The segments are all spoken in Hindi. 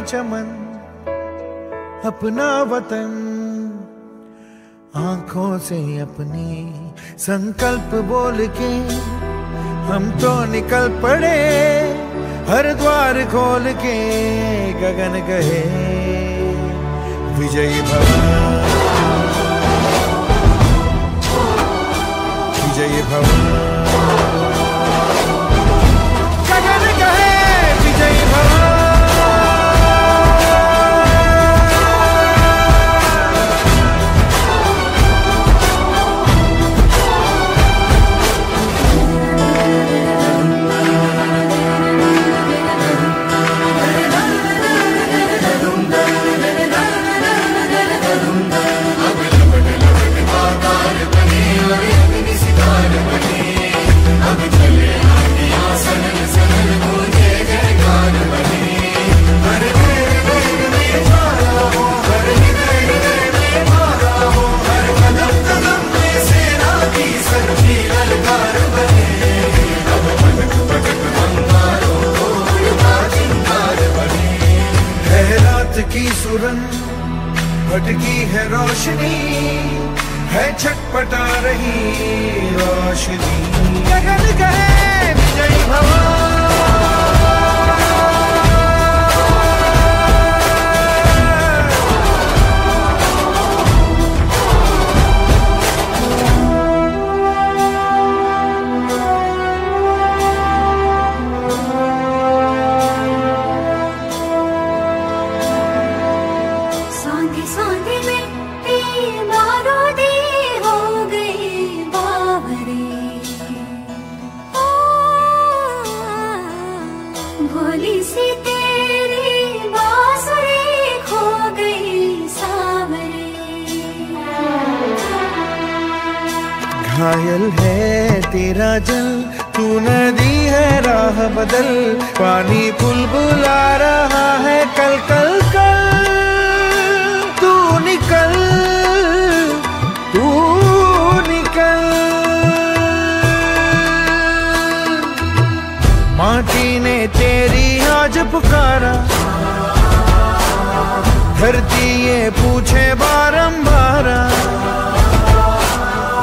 चमन अपना वतन आंखों से अपने संकल्प बोल के हम तो निकल पड़े हर द्वार खोल के गगन कहे विजयी भव विजयी भव गगन कहे विजयी भव की सुरन भटकी है रोशनी है छटपटा रही रोशनी गगन कहे विजयी भव भोली सी तेरी बांसुरी खो गई सावरे घायल है तेरा जल तू नदी है राह बदल पानी बुलबुला रहा है कल कल कल तू निकल माटी ने तेरी आज पुकारा धरती ये पूछे बारंबार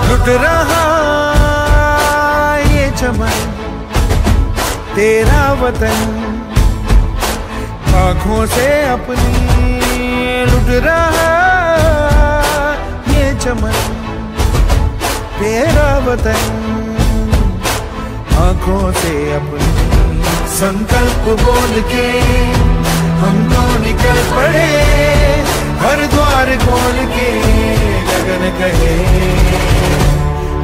लुट रहा ये चमन तेरा वतन आँखों से अपनी लुट रहा ये चमन तेरा वतन आँखों से अपनी संकल्प बोल के हम तो निकल पड़े हर द्वार खोल के गगन कहे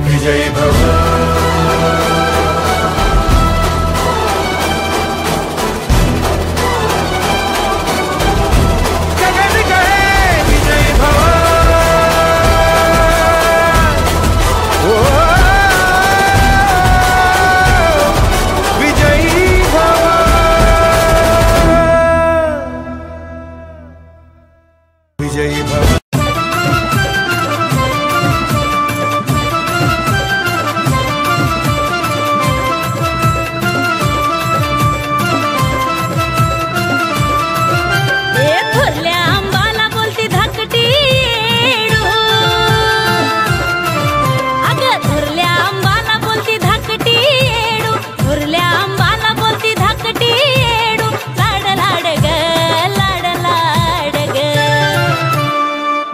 विजयी भव विजयी भव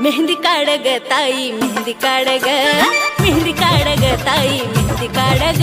मेहंदी काढग ताई मेहंदी काढग मेहंदी काढग ताई मेहंदी काढग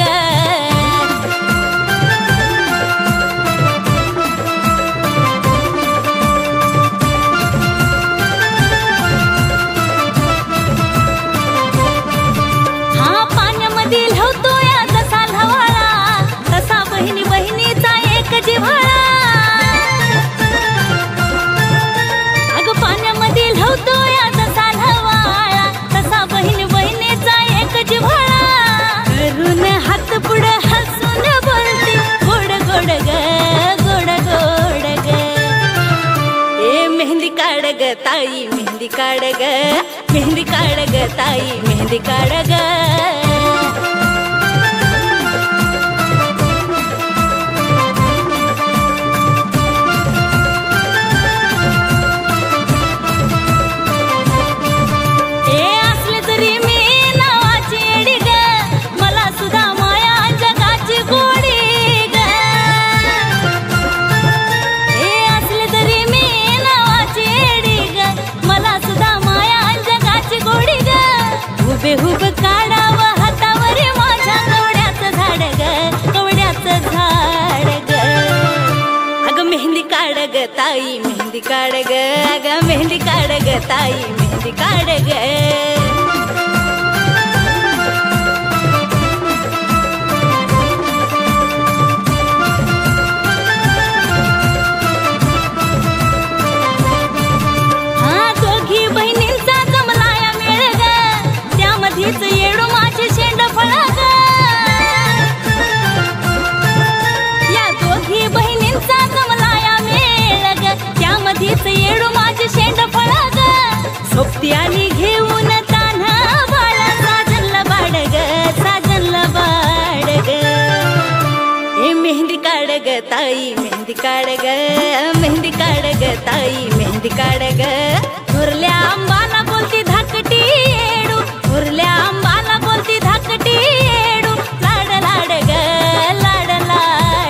काढग ताई मेहंदी काढग, मेहंदी काढग ताई मेहंदी काढग. हुबेहूब काढावं हातावर माझ्या कवड्याचं झाड ग, कवड्याचं झाड ग. अगं मेहंदी काढग ताई मेहंदी काढग, अगं मेहंदी काढग ताई मेहंदी काढग. येडू माझे शेंड फळग, या दोघी बहिणींचा जमलाया मेळग, त्यामध्येच येडू माझे शेंड फळग. सोबती आली घेऊन तान्हा बाळा साजनला बाडग, साजनला बाडग. ए मेहंदी काढग ताई मेहंदी काढग, मेहंदी काढग ताई मेहंदी काढग. थोरल्या आंबा